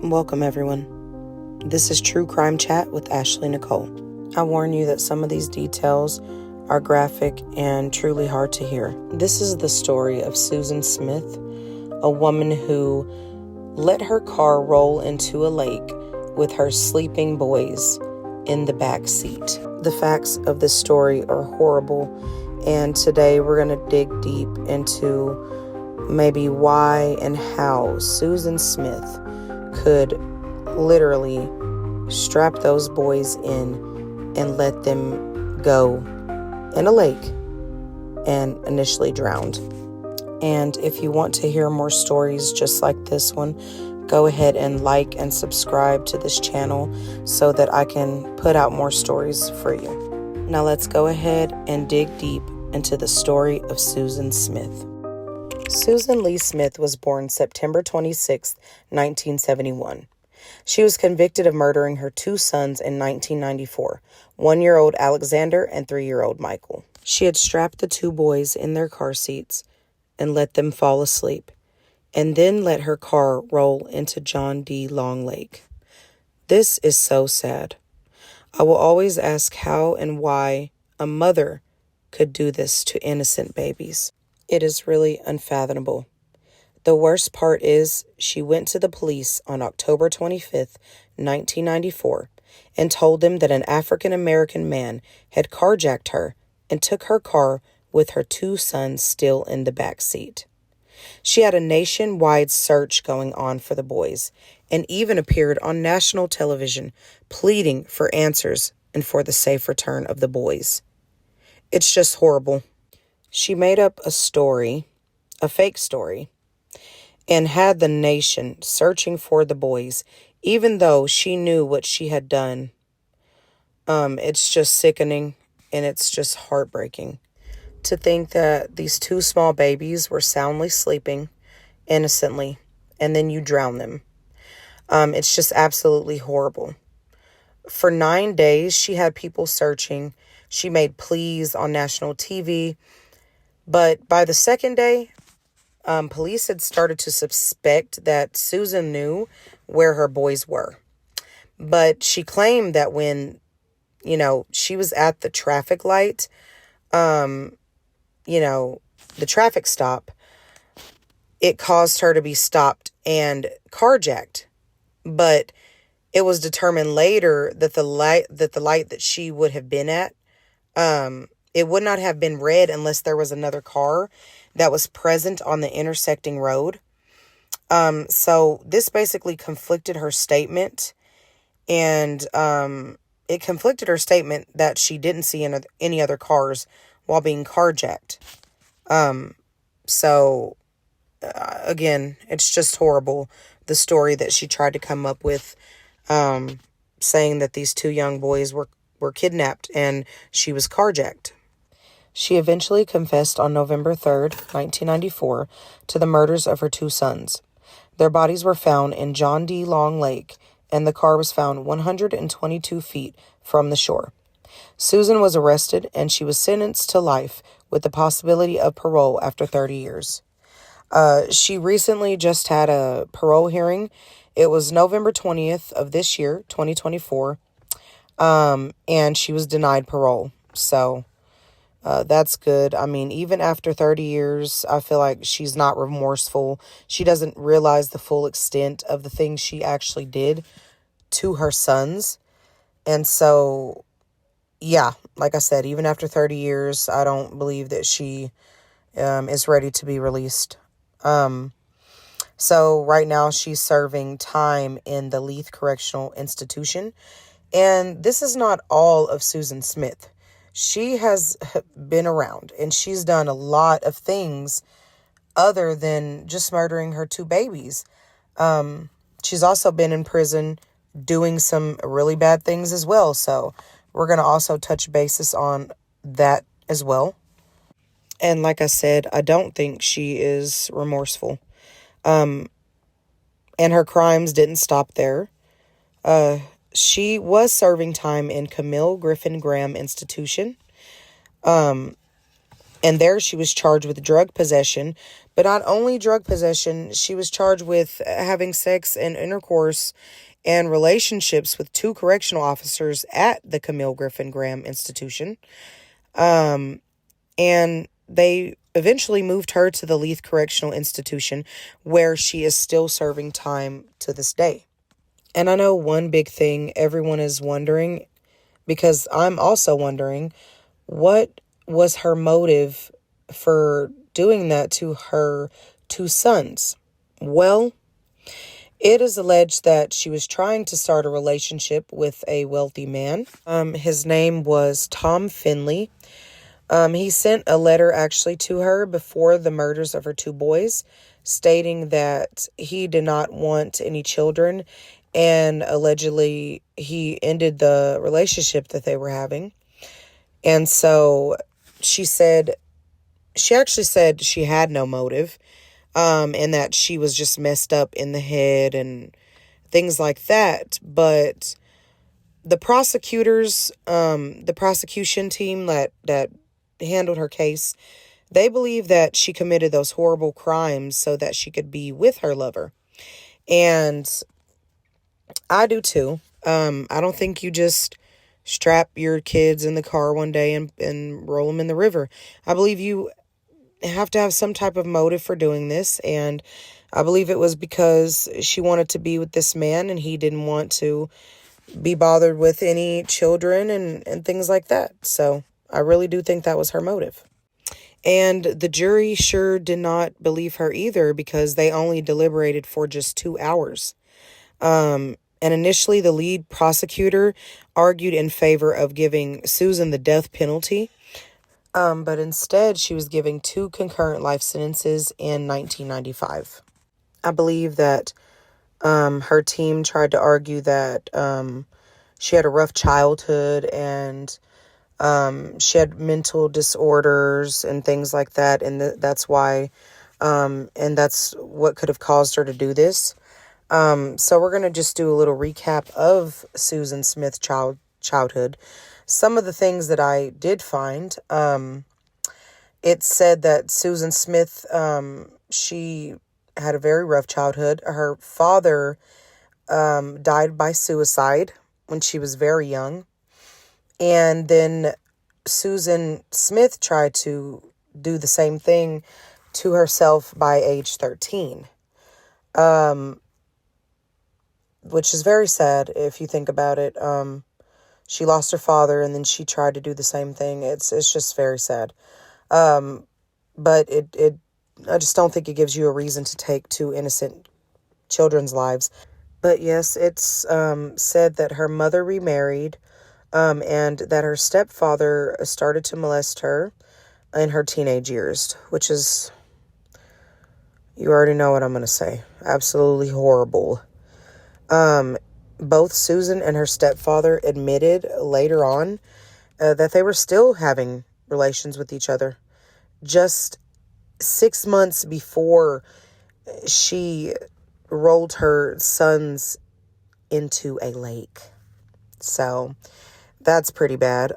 Welcome, everyone. This is True Crime Chat with Ashley Nicole. I warn you that some of these details are graphic and truly hard to hear. This is the story of Susan Smith, a woman who let her car roll into a lake with her sleeping boys in the back seat. The facts of this story are horrible, and today we're going to dig deep into maybe why and how Susan Smith could literally strap those boys in and let them go in a lake and initially drowned. And if you want to hear more stories just like this one, go ahead and like and subscribe to this channel so that I can put out more stories for you. Now let's go ahead and dig deep into the story of Susan Smith. Susan Lee Smith was born September 26, 1971. She was convicted of murdering her two sons in 1994, 1-year-old Alexander and 3-year-old Michael. She had strapped the two boys in their car seats and let them fall asleep, and then let her car roll into John D. Long Lake. This is so sad. I will always ask how and why a mother could do this to innocent babies. It is really unfathomable. The worst part is she went to the police on October 25th, 1994, and told them that an African-American man had carjacked her and took her car with her two sons still in the back seat. She had a nationwide search going on for the boys and even appeared on national television pleading for answers and for the safe return of the boys. It's just horrible. She made up a story, a fake story, and had the nation searching for the boys, even though she knew what she had done. It's just sickening, and it's just heartbreaking to think that these two small babies were soundly sleeping innocently, and then you drown them. It's just absolutely horrible. For 9 days, she had people searching. She made pleas on national TV. But by the second day, police had started to suspect that Susan knew where her boys were. But she claimed that when, she was at the traffic light, the traffic stop, it caused her to be stopped and carjacked. But it was determined later that the light that she would have been at, it would not have been red unless there was another car that was present on the intersecting road. So this basically conflicted her statement, and it conflicted her statement that she didn't see any other cars while being carjacked. Again, it's just horrible, the story that she tried to come up with, saying that these two young boys were kidnapped and she was carjacked. She eventually confessed on November 3rd, 1994, to the murders of her two sons. Their bodies were found in John D. Long Lake, and the car was found 122 feet from the shore. Susan was arrested, and she was sentenced to life with the possibility of parole after 30 years. She recently just had a parole hearing. It was November 20th of this year, 2024, and she was denied parole. So that's good. I mean, even after 30 years, I feel like she's not remorseful. She doesn't realize the full extent of the things she actually did to her sons. And so, yeah, like I said, even after 30 years, I don't believe that she is ready to be released. So right now she's serving time in the Leith Correctional Institution. And this is not all of Susan Smith. She has been around, and she's done a lot of things other than just murdering her two babies. She's also been in prison doing some really bad things as well. So we're going to also touch bases on that as well. And like I said, I don't think she is remorseful. And her crimes didn't stop there. She was serving time in Camille Griffin Graham Institution. And there she was charged with drug possession. But not only drug possession, she was charged with having sex and intercourse and relationships with two correctional officers at the Camille Griffin Graham Institution. And they eventually moved her to the Leith Correctional Institution, where she is still serving time to this day. And I know one big thing everyone is wondering, because I'm also wondering, what was her motive for doing that to her two sons? Well, it is alleged that she was trying to start a relationship with a wealthy man. His name was Tom Finley. He sent a letter actually to her before the murders of her two boys, stating that he did not want any children, and allegedly he ended the relationship that they were having. And so she actually said she had no motive, and that she was just messed up in the head and things like that. But the prosecutors, the prosecution team that handled her case, they believe that she committed those horrible crimes so that she could be with her lover. And I do too. I don't think you just strap your kids in the car one day and roll them in the river. I believe you have to have some type of motive for doing this, and I believe it was because she wanted to be with this man and he didn't want to be bothered with any children and things like that. So I really do think that was her motive. And the jury sure did not believe her either, because they only deliberated for just 2 hours. And initially, the lead prosecutor argued in favor of giving Susan the death penalty. But instead, she was giving 2 concurrent life sentences in 1995. I believe that her team tried to argue that she had a rough childhood and she had mental disorders and things like that, and that's why, and that's what could have caused her to do this. So we're going to just do a little recap of Susan Smith's childhood. Some of the things that I did find, it said that Susan Smith, she had a very rough childhood. Her father died by suicide when she was very young. And then Susan Smith tried to do the same thing to herself by age 13. Which is very sad if you think about it. She lost her father and then she tried to do the same thing. It's just very sad. But I just don't think it gives you a reason to take 2 innocent children's lives. But yes, it's said that her mother remarried, and that her stepfather started to molest her in her teenage years, which is, you already know what I'm going to say, absolutely horrible. Both Susan and her stepfather admitted later on that they were still having relations with each other just 6 months before she rolled her sons into a lake. So that's pretty bad.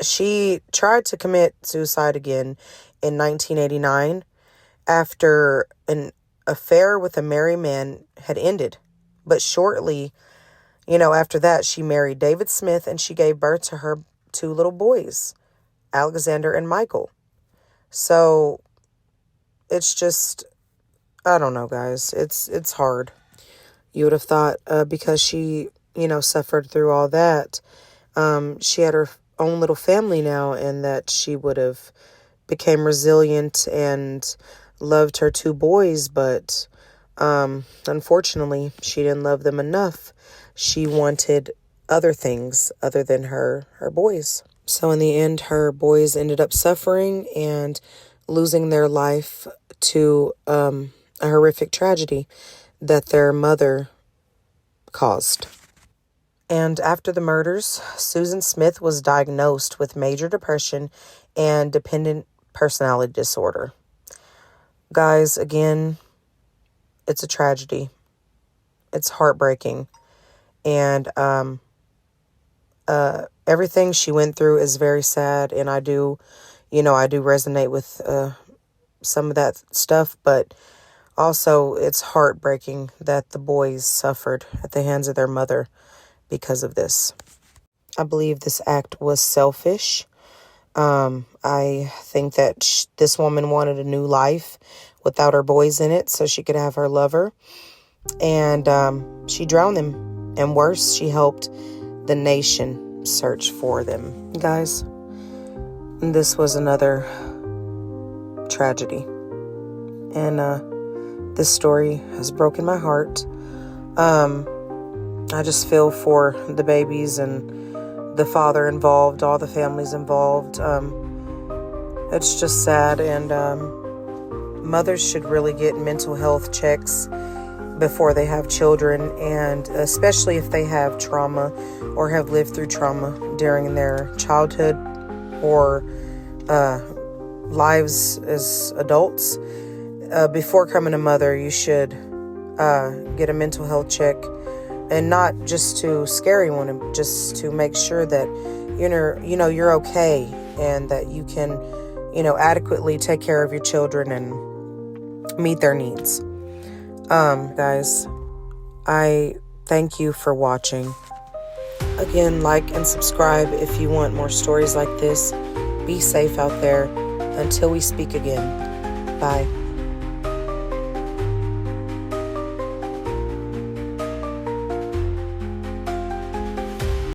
She tried to commit suicide again in 1989 after an affair with a married man had ended. But shortly, after that, she married David Smith and she gave birth to her 2 little boys, Alexander and Michael. So it's just, I don't know, guys. It's hard. You would have thought because she, suffered through all that, she had her own little family now, and that she would have became resilient and loved her 2 boys, but unfortunately, she didn't love them enough. She wanted other things other than her boys. So in the end, her boys ended up suffering and losing their life to a horrific tragedy that their mother caused. And after the murders, Susan Smith was diagnosed with major depression and dependent personality disorder. Guys, again, it's a tragedy. It's heartbreaking. And everything she went through is very sad, and I do resonate with some of that stuff, but also it's heartbreaking that the boys suffered at the hands of their mother because of this. I believe this act was selfish. I think that this woman wanted a new life without her boys in it so she could have her lover. And she drowned them. And worse, she helped the nation search for them. Guys, this was another tragedy. And this story has broken my heart. I just feel for the babies and the father involved, all the families involved. It's just sad, and mothers should really get mental health checks before they have children, and especially if they have trauma or have lived through trauma during their childhood or lives as adults. Before becoming a mother, you should get a mental health check. And not just to scare anyone, just to make sure that you're okay and that you can, adequately take care of your children and meet their needs. Guys, I thank you for watching. Again, like and subscribe if you want more stories like this. Be safe out there. Until we speak again. Bye.